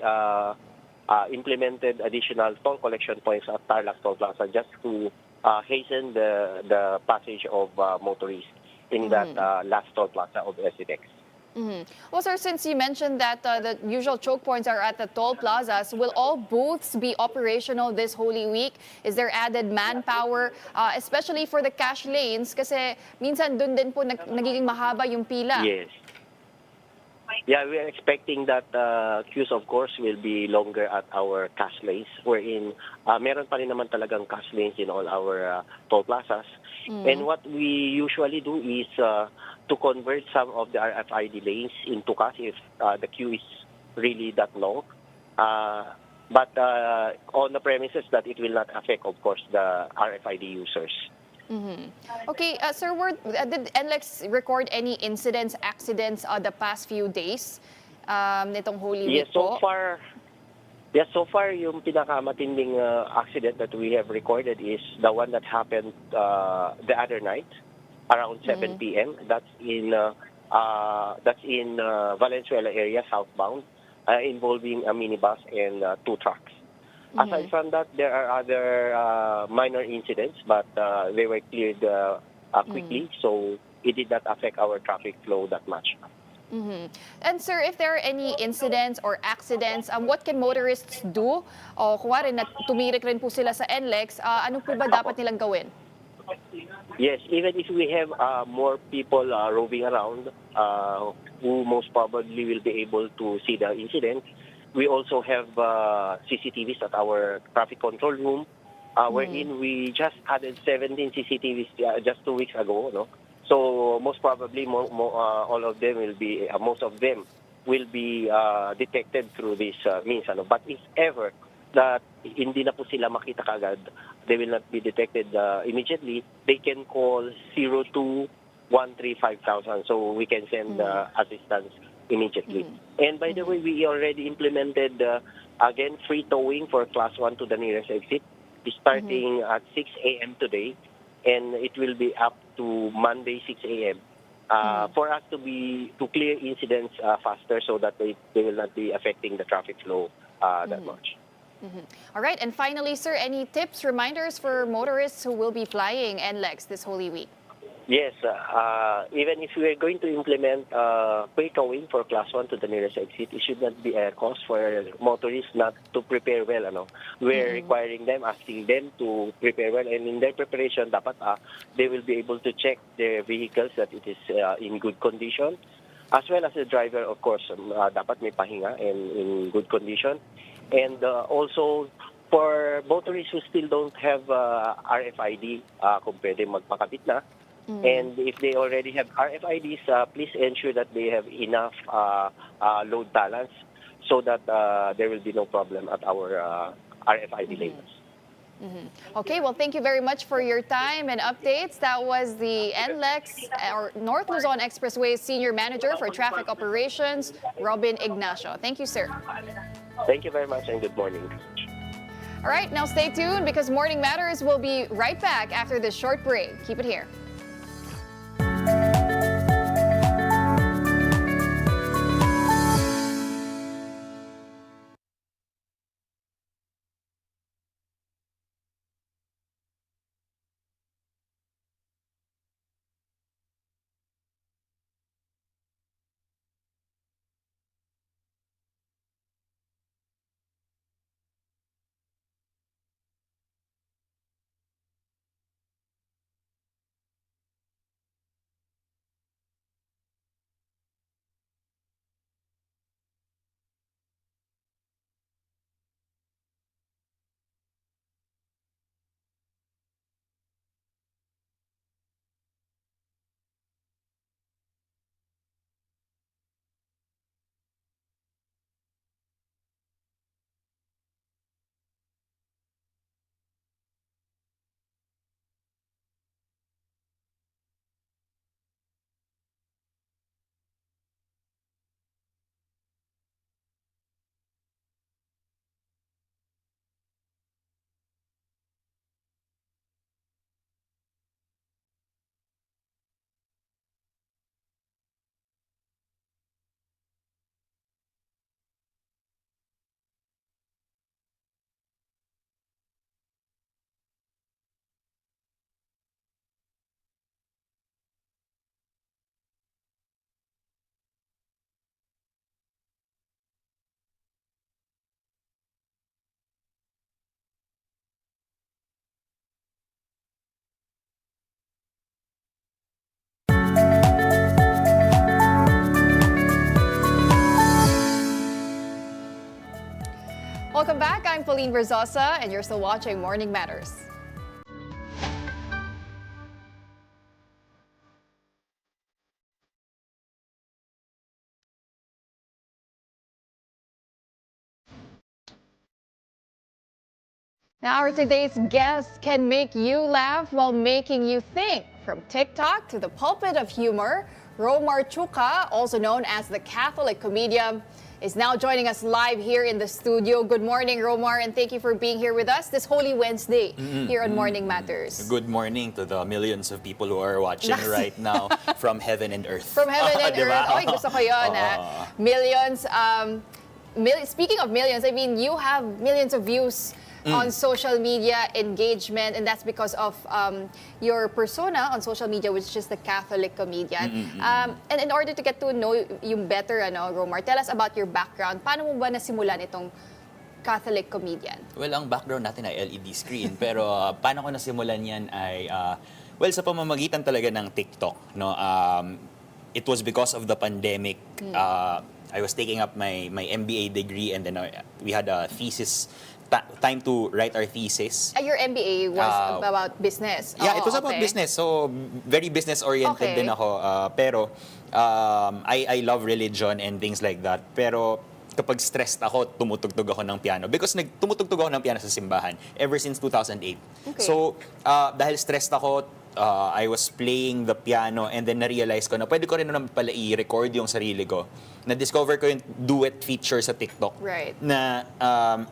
implemented additional toll collection points at Tarlac Toll Plaza just to hasten the passage of motorists in that last toll plaza of SCTEX. Well, sir, since you mentioned that the usual choke points are at the toll plazas, will all booths be operational this Holy Week? Is there added manpower, especially for the cash lanes? Kasi minsan dun din po nagiging mahaba yung pila. Yes. Yeah, we are expecting that queues, of course, will be longer at our cash lanes, wherein meron pa rin naman talagang cash lanes in all our toll plazas. And what we usually do is to convert some of the RFID lanes into cash if the queue is really that long. But on the premises that it will not affect, of course, the RFID users. Okay, sir, did NLEX record any incidents, accidents the past few days nitong Holy Yes, Week po? so far yung pinakamatinding accident that we have recorded is the one that happened the other night around 7 p.m. That's in Valenzuela area southbound, involving a minibus and two trucks. Aside from that, there are other minor incidents, but they were cleared quickly, so it did not affect our traffic flow that much. And sir, if there are any incidents or accidents, what can motorists do? O kuwari na tumirik rin po sila sa NLEX, ano po ba dapat nilang gawin? Yes, even if we have more people roving around who most probably will be able to see the incident, we also have CCTVs at our traffic control room, wherein we just added 17 CCTVs just 2 weeks ago. No? So most probably all of them will be, most of them will be detected through this means. But if ever that hindi na po sila makita kagad, they will not be detected immediately, they can call 02135000 so we can send assistance immediately. And by the way, we already implemented again free towing for class 1 to the nearest exit starting at 6 a.m. today, and it will be up to Monday 6 a.m. For us to clear incidents faster so that they will not be affecting the traffic flow that much. All right, and finally, sir, any tips, reminders for motorists who will be flying NLEX this Holy Week? Yes, even if we are going to implement free towing for class 1 to the nearest exit, it should not be a cause for motorists not to prepare well. We're requiring them, asking them to prepare well, and in their preparation, dapat they will be able to check their vehicles that it is in good condition, as well as the driver, of course, dapat may pahinga and in good condition. And also, for motorists who still don't have RFID, kung pwede magpakabit na. And if they already have RFIDs, please ensure that they have enough load balance so that there will be no problem at our RFID labels. Okay, well, thank you very much for your time and updates. That was the NLEX, or North Luzon Expressway Senior Manager for Traffic Operations, Robin Ignacio. Thank you, sir. Thank you very much and good morning. All right, now stay tuned because Morning Matters will be right back after this short break. Keep it here. Welcome back. I'm Pauline Verzosa, and you're still watching Morning Matters. Now, our today's guest can make you laugh while making you think. From TikTok to the pulpit of humor, Romar Chuka, also known as the Catholic comedian, is now joining us live here in the studio. Good morning, Romar, and thank you for being here with us this Holy Wednesday here on Morning Matters. Good morning to the millions of people who are watching right now from heaven and earth. From heaven and Diba? earth. Oy, gusto ko yun, ha? Millions. Speaking of millions, I mean, you have millions of views on social media engagement, and that's because of your persona on social media, which is the Catholic comedian. And in order to get to know you better, Romar, tell us about your background. Paano mo ba nasimulan itong Catholic comedian? Well, ang background natin ay LED screen, pero paano ko nasimulan yan ay, sa pamamagitan talaga ng TikTok. No? It was because of the pandemic. I was taking up my MBA degree, and then we had a thesis time to write our thesis. Your MBA was about business. Yeah, it was about business. So, very business-oriented din ako. Pero, I love religion and things like that. Pero, kapag stressed ako, tumutugtog ako ng piano. Because tumutugtog ako ng piano sa simbahan ever since 2008. Okay. So, dahil stressed ako, I was playing the piano, and then na-realize ko na pwede ko rin naman pala i-record yung sarili ko. Na-discover ko yung duet feature sa TikTok. Right. Na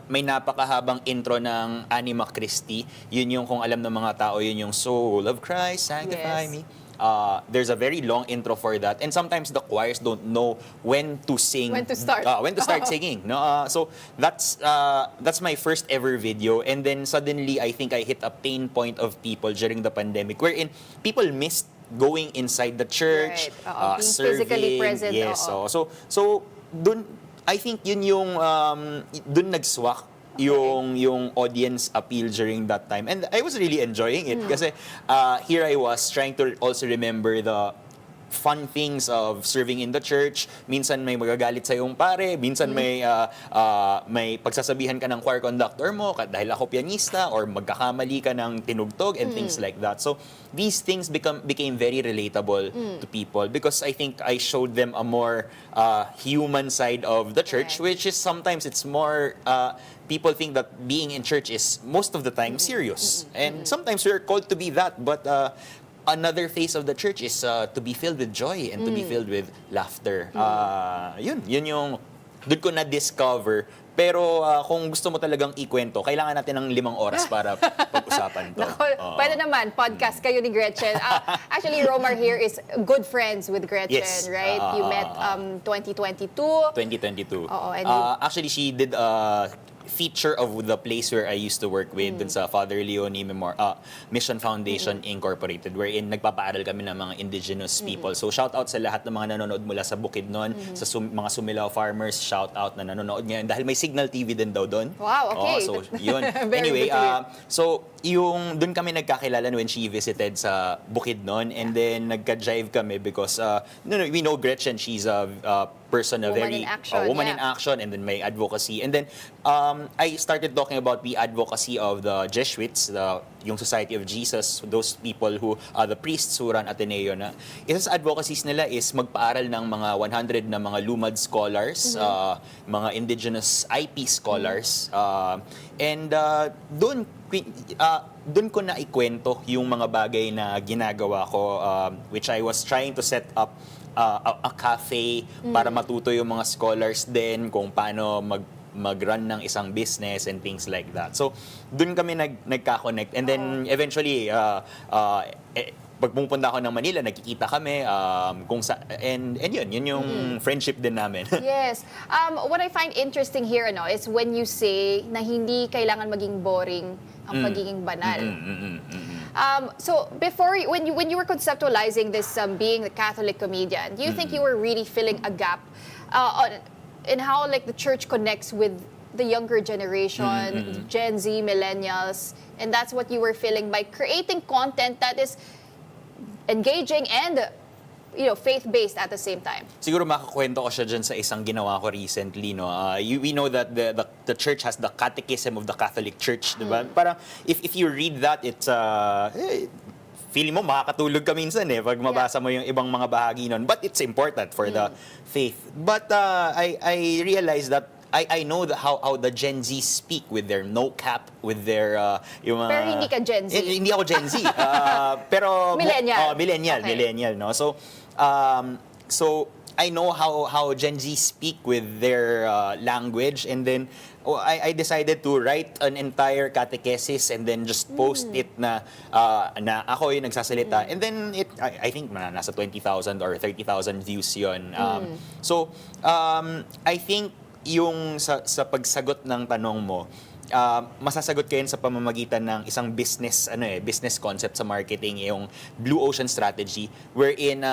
may napakahabang intro ng Anima Christi. Yun yung, kung alam ng mga tao, yun yung Soul of Christ, Sanctify Me. There's a very long intro for that, and sometimes the choirs don't know when to sing, when to start singing. No, so that's my first ever video, and then suddenly I think I hit a pain point of people during the pandemic, wherein people missed going inside the church, right. serving, physically present. yes. So dun, I think yun yung dun nagswak yung audience appeal during that time, and I was really enjoying it kasi here I was trying to also remember the fun things of serving in the church. Minsan may magagalit sa yung pare, minsan may pagsasabihan ka ng choir conductor mo dahil ako pianista, or magkakamali ka ng tinugtog and things like that. So these things became very relatable to people because I think I showed them a more human side of the church, which is sometimes it's more people think that being in church is most of the time serious, and sometimes we're called to be that, but another face of the church is to be filled with joy and to be filled with laughter. Yun yung doon ko na-discover. Pero kung gusto mo talagang ikwento, kailangan natin ng 5 oras para pag-usapan to. Pwede naman, podcast kayo ni Gretchen. Actually, Romar here is good friends with Gretchen, yes. Right? You met 2022. 2022. And actually, she did feature of the place where I used to work with, dun sa Father Leone Mission Foundation Incorporated, wherein nagpapaaral kami ng mga indigenous people. So shout out sa lahat ng mga nanonood mula sa Bukidnon, sa mga Sumilaw farmers, shout out na nanonood ngayon dahil may Signal TV din daw doon. Wow, okay. So yun. Anyway, so yung doon kami nagkakilala when she visited sa Bukidnon, and then nagka-jive kami because we know Gretchen, she's a person, a very woman in action, and then may advocacy. And then I started talking about the advocacy of the Jesuits, yung Society of Jesus, those people who the priests who run Ateneo na. Isa sa advocacies nila is magpaaral ng mga 100 na mga lumad scholars, mga indigenous IP scholars. And doon ko na ikwento yung mga bagay na ginagawa ko, which I was trying to set up a cafe para matuto yung mga scholars din kung paano mag-run ng isang business and things like that. So, dun kami nagka-connect. And then, eventually, pag pumunta ako ng Manila, nagkikita kami. And yun yung friendship din namin. Yes. What I find interesting here is when you say na hindi kailangan maging boring ang pagiging banal. So before, when you were conceptualizing this being a Catholic comedian, do you think you were really filling a gap in how like the church connects with the younger generation, Gen Z, millennials, and that's what you were feeling by creating content that is engaging and faith-based at the same time? Siguro makakwento ko siya dyan sa isang ginawa ko recently. No? We know that the church has the Catechism of the Catholic Church. Diba? Parang if you read that, it's feeling mo makakatulog ka minsan pag mabasa mo yung ibang mga bahagi nun. But it's important for the faith. But I realized that I know how the Gen Z speak with their no cap, with their yung mga... Pero hindi ka Gen Z. Hindi ako Gen Z. Pero Millennial. Millennial, no? So I know how Gen Z speak with their language, and then I decided to write an entire catechesis and then just post it na ako yung nagsasalita. And then I think nasa 20,000 or 30,000 views yun. I think yung sa pagsagot ng tanong mo, masasagot ko yun sa pamamagitan ng isang business concept sa marketing, yung blue ocean strategy, wherein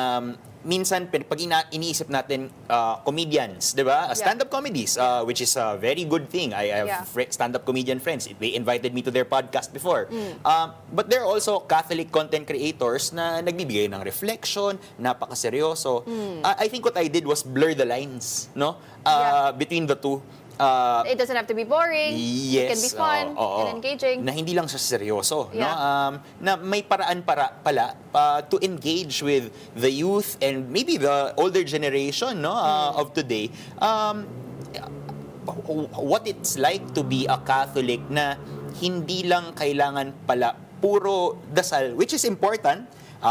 minsan pag iniisip natin comedians, 'di ba? Stand-up comedies, which is a very good thing. I have stand-up comedian friends. They invited me to their podcast before. But there are also Catholic content creators na nagbibigay ng reflection, napakaseryoso. I think what I did was blur the lines, no? Between the two. It doesn't have to be boring. Yes, it can be fun and engaging. Na hindi lang siya seryoso, no? Na may paraan pala to engage with the youth and maybe the older generation, no, of today. What it's like to be a Catholic, na hindi lang kailangan pala puro dasal, which is important.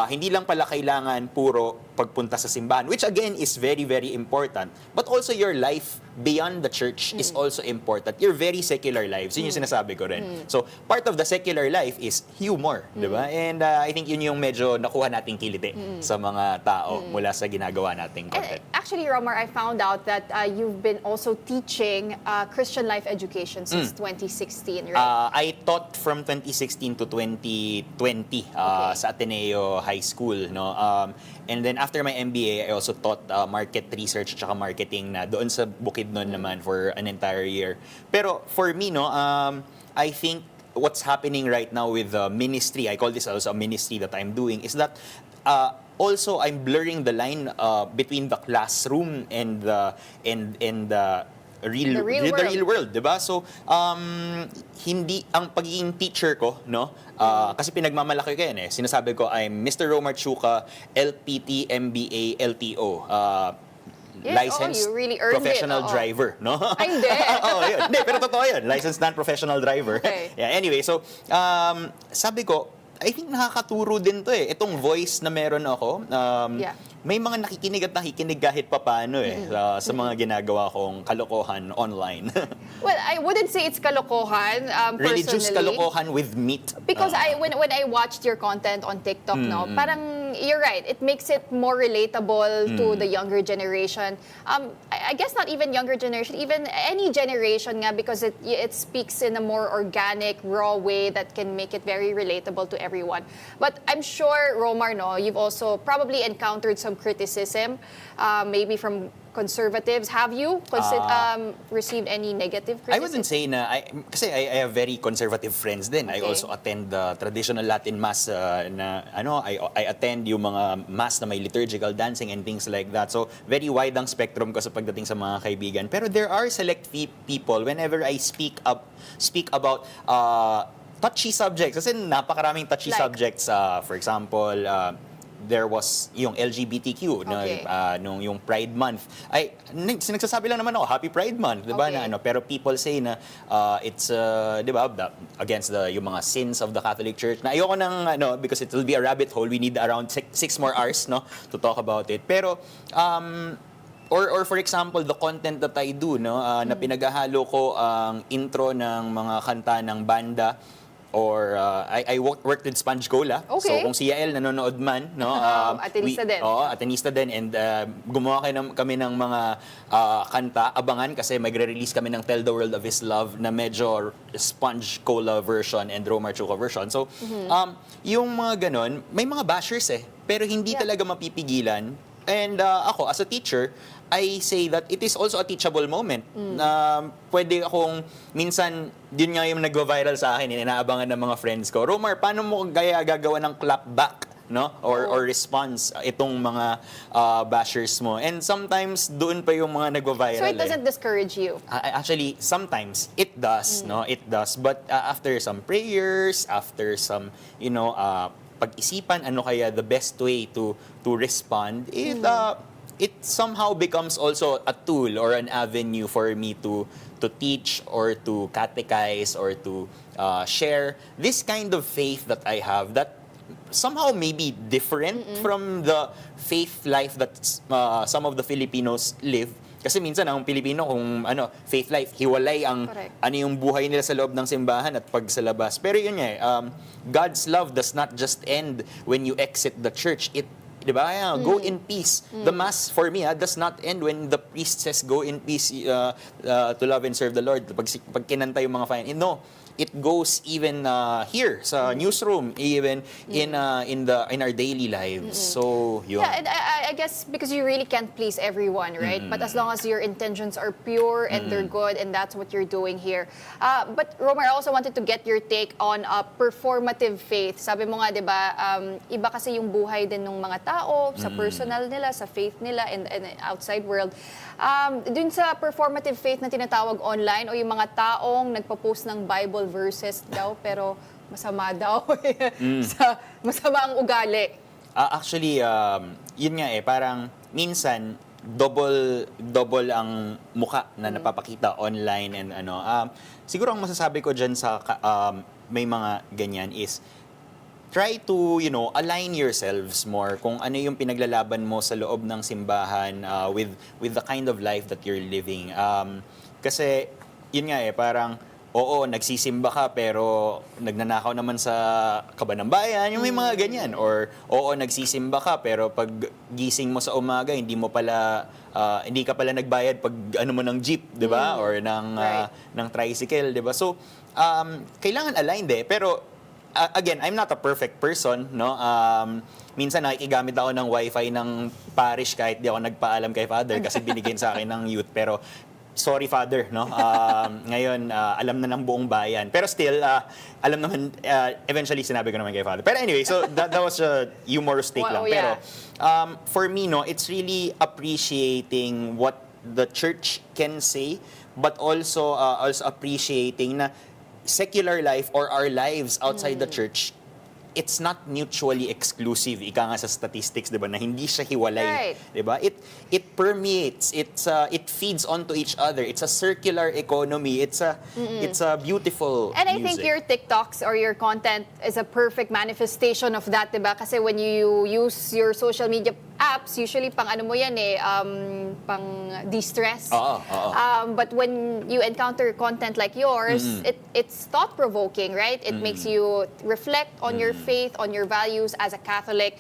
Hindi lang pala kailangan puro pagpunta sa simbahan, which again is very, very important. But also your life beyond the church is also important. Your very secular lives, yun yung sinasabi ko rin. So, part of the secular life is humor, di ba? And I think yun yung medyo nakuha nating kiliti sa mga tao mula sa ginagawa nating content. Actually, Romar, I found out that you've been also teaching Christian life education since 2016, right? I taught from 2016 to 2020 sa Ateneo High School, no? And then after my MBA, I also taught market research at marketing na doon sa Bukidnon naman for an entire year. Pero for me, no, I think what's happening right now with the ministry, I call this also a ministry that I'm doing, is that also I'm blurring the line between the classroom and the real world, 'di ba? So hindi ang pagiging teacher ko, no? Kasi pinagmamalaki ko yan eh. Sinasabi ko I'm Mr. Romar Chuka, LPT, MBA, LTO. Licensed you really earned professional it. driver, no? Ay, hindi. Yun. Hindi, pero totoo yun. Licensed non-professional driver. Okay. Yeah, anyway, so sabi ko, I think nakakaturo din to eh. Itong voice na meron ako, may mga nakikinig kahit papaano eh sa mga ginagawa kong kalokohan online. Well, I wouldn't say it's kalokohan, Religious personally. kalokohan with meat. Because when I watched your content on TikTok, no, parang you're right. It makes it more relatable to the younger generation. I guess not even younger generation, even any generation nga, because it speaks in a more organic, raw way that can make it very relatable to everyone. But I'm sure, Romar, no, you've also probably encountered some criticism, maybe from conservatives. Have you received any negative criticism? I wouldn't say na, kasi I have very conservative friends din. I also attend the traditional Latin Mass I attend yung mga Mass na may liturgical dancing and things like that. So, very wide ang spectrum ko sa pagdating sa mga kaibigan. Pero there are select people, whenever I speak about touchy subjects, kasi napakaraming touchy subjects. For example, there was yung LGBTQ nung yung Pride Month. Nagsasabi lang naman ako, Happy Pride Month, 'di ba? Pero people say na it's 'di ba, against yung mga sins of the Catholic Church. Na ayoko nang because it will be a rabbit hole. We need around 6 more hours to talk about it. Pero or for example, the content that I do, na pinaghahalo ko ang intro ng mga kanta ng banda, or I worked with Sponge Cola. So kung si Yael nanonood man, Atenista din. Atenista din, and gumawa kami ng mga kanta, abangan kasi magre-release kami ng Tell the World of His Love na medyo Sponge Cola version and Romar Chuka version. So yung mga ganon, may mga bashers pero hindi talaga mapipigilan. And ako as a teacher, I say that it is also a teachable moment. Pwede akong, minsan, yun nga yung nag-viral sa akin, inaabangan ng mga friends ko. Romar, paano mo kaya gagawa ng clap back, or response itong mga bashers mo? And sometimes, doon pa yung mga nag-viral. So it doesn't discourage you? Actually, sometimes, it does, It does. But after some prayers, after some, pag-isipan, ano kaya the best way to respond, it somehow becomes also a tool or an avenue for me to teach or to catechize or to share this kind of faith that I have that somehow may be different from the faith life that some of the Filipinos live. Kasi minsan ang Pilipino kung faith life, hiwalay ang yung buhay nila sa loob ng simbahan at pag sa labas. Pero yun nga, God's love does not just end when you exit the church. It, di ba? Go in peace. The mass for me does not end when the priest says go in peace to love and serve the Lord. Pag kinanta yung mga fine. No. It goes even here sa newsroom, even in our daily lives. So yun. Yeah, and I guess because you really can't please everyone, right? But as long as your intentions are pure and they're good, and that's what you're doing here. But Romer, I also wanted to get your take on performative faith. Sabi mo nga, di ba, iba kasi yung buhay din ng mga tao sa personal nila, sa faith nila, and outside world. Dun sa performative faith na tinatawag online o yung mga taong nagpo-post ng Bible verses daw pero masama daw masama ang ugali. Actually, yun nga parang minsan double ang muka na napapakita online and siguro ang masasabi ko dyan sa may mga ganyan is try to, align yourselves more kung ano yung pinaglalaban mo sa loob ng simbahan with the kind of life that you're living. Kasi, yun nga parang, oo, nagsisimba ka pero nagnanakaw naman sa kaban ng bayan, yung may mga ganyan. Or, oo, nagsisimba ka pero pag gising mo sa umaga, hindi ka pala nagbayad pag mo ng jeep, di ba? Or ng tricycle, di ba? So, kailangan aligned pero again, I'm not a perfect person, no? Minsan nakikigamit ako ng wifi ng parish kahit di ako nagpaalam kay Father kasi binigyan sa akin ng youth. Pero, sorry Father, no? Ngayon, alam na ng buong bayan. Pero still, alam naman, eventually sinabi ko naman kay Father. Pero anyway, so that was a humorous take lang. Yeah. Pero, for me, no, it's really appreciating what the church can say, but also appreciating na secular life or our lives outside the church, it's not mutually exclusive. Ika nga sa statistics, 'di ba, na hindi siya hiwalay, 'di ba? It permeates, it feeds onto each other. It's a circular economy. It's a beautiful And I music. think your TikToks or your content is a perfect manifestation of that, 'di ba? Kasi when you use your social media apps, usually pang mo yan pang de-stress. But when you encounter content like yours, it's thought-provoking, right? It makes you reflect on your faith, on your values as a Catholic.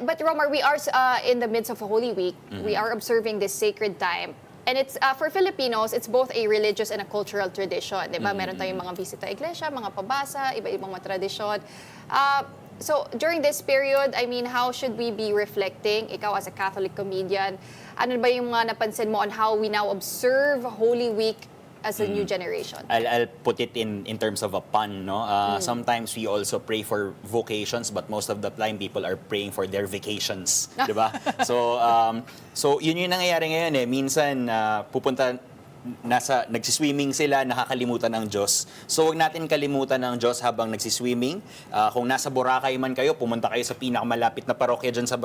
But Romer, we are in the midst of a Holy Week. We are observing this sacred time. And it's for Filipinos, it's both a religious and a cultural tradition. Diba? Meron tayong mga bisita iglesia, mga pabasa, iba-ibang mga tradisyon. So during this period, I mean, how should we be reflecting? Ikaw as a Catholic comedian, ano ba yung mga napansin mo on how we now observe Holy Week as a new generation? I'll put it in terms of a pun, no? Sometimes we also pray for vocations, but most of the time people are praying for their vacations, 'di ba? So yun yung nangyayari ngayon Minsan nagsiswimming sila, nakakalimutan ng Diyos. So huwag natin kalimutan ng Diyos habang nagsiswimming. Kung nasa Boracay man kayo, pumunta kayo sa pinakamalapit na parokya dyan sa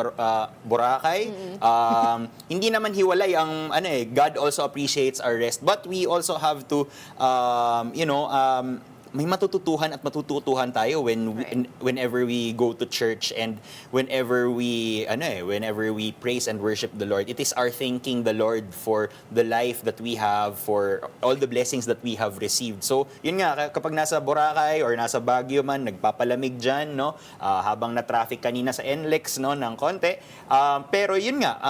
Boracay. Hindi naman hiwalay ang God also appreciates our rest, but we also have to may matututuhan at matututuhan tayo whenever we go to church and whenever we praise and worship the Lord. It is our thanking the Lord for the life that we have, for all the blessings that we have received. So, yun nga, kapag nasa Boracay or nasa Baguio man, nagpapalamig dyan, no? Habang na-traffic kanina sa NLEX, no, ng konti. Pero yun nga,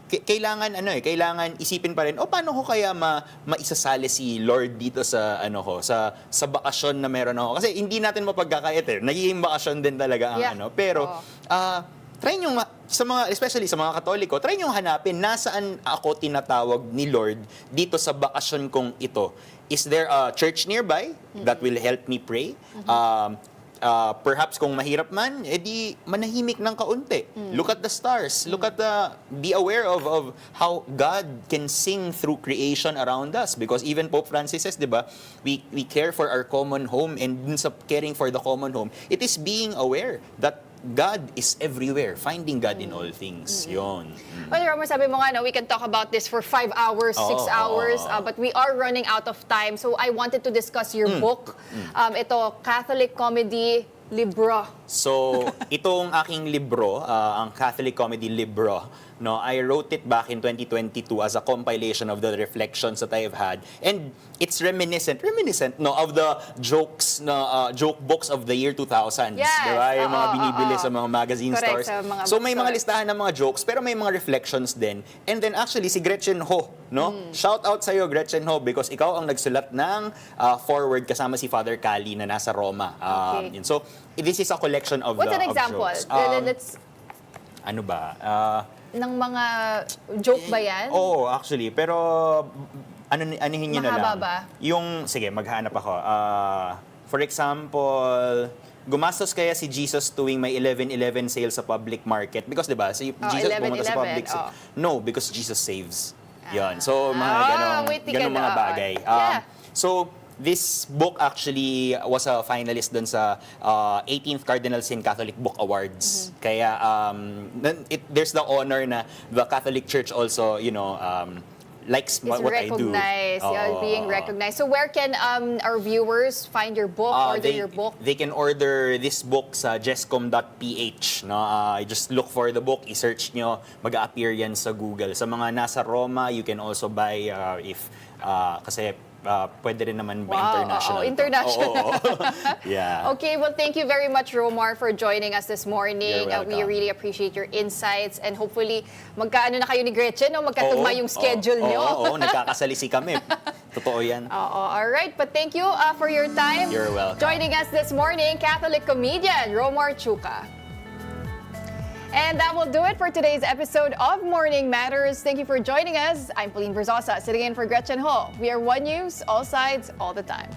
kailangan isipin pa rin, paano ko kaya maisasali si Lord dito sa sa bakasyon na meron ako. Kasi hindi natin mapagkakait nagiging bakasyon din talaga ang Pero, try nyo, especially sa mga Katoliko, try nyo hanapin nasaan ako tinatawag ni Lord dito sa bakasyon kong ito. Is there a church nearby that will help me pray? Perhaps kung mahirap man, edi manahimik ng kaunti. Look at the stars. Be aware of how God can sing through creation around us. Because even Pope Francis says, di ba, we care for our common home, and dun sa caring for the common home, it is being aware that God is everywhere. Finding God in all things. Yun. Well, Romer, sabi mo nga, no, we can talk about this for 5 hours, 6 hours, but we are running out of time. So I wanted to discuss your book. Ito, Catholic Comedy Libro. So, itong aking libro, ang Catholic Comedy Libro, no, I wrote it back in 2022 as a compilation of the reflections that I've had, and it's reminiscent no, of the jokes na joke books of the year 2000s, Yes, diba? Yung mga binibili sa mga magazine Correct, stores. sa mga So may mga bookstores. listahan ng mga jokes, pero may mga reflections din. And then actually si Gretchen Ho, no? Shout out sa iyo, Gretchen Ho, because ikaw ang nagsulat ng forward kasama si Father Cali na nasa Roma. Okay. Yun. So this is a collection of What's the an of example? jokes. Let's, Ano ba? ng mga joke ba yan? Oo, actually. Pero, anihin nyo na Mahaba lang. ba? Yung, sige, maghanap ako. For example, gumastos kaya si Jesus tuwing may 11-11 sale sa public market? Because, di ba, si Jesus pumunta sa public sale. No, because Jesus saves. Yun. So, mga ganong mga bagay. So, this book actually was a finalist dun sa 18th Cardinal Sin Catholic Book Awards. Kaya there's the honor na the Catholic Church also, likes what I do. Being recognized. So where can our viewers find your book, order your book? They can order this book sa jescom.ph. No? Just look for the book, i-search nyo, mag-appear yan sa Google. Sa mga nasa Roma, you can also buy kasi pwede rin naman international. International. Yeah. Okay, well, thank you very much, Romar, for joining us this morning. You're welcome. We really appreciate your insights, and hopefully magkaano na kayo ni Gretchen, no? Magkatugma yung schedule nyo. Oo, nagkakasalisi kami. Totoo yan. All right, but thank you for your time. You're welcome. Joining us this morning, Catholic comedian Romar Chuca. And that will do it for today's episode of Morning Matters. Thank you for joining us. I'm Pauline Verzosa, sitting in for Gretchen Ho. We are One News, all sides, all the time.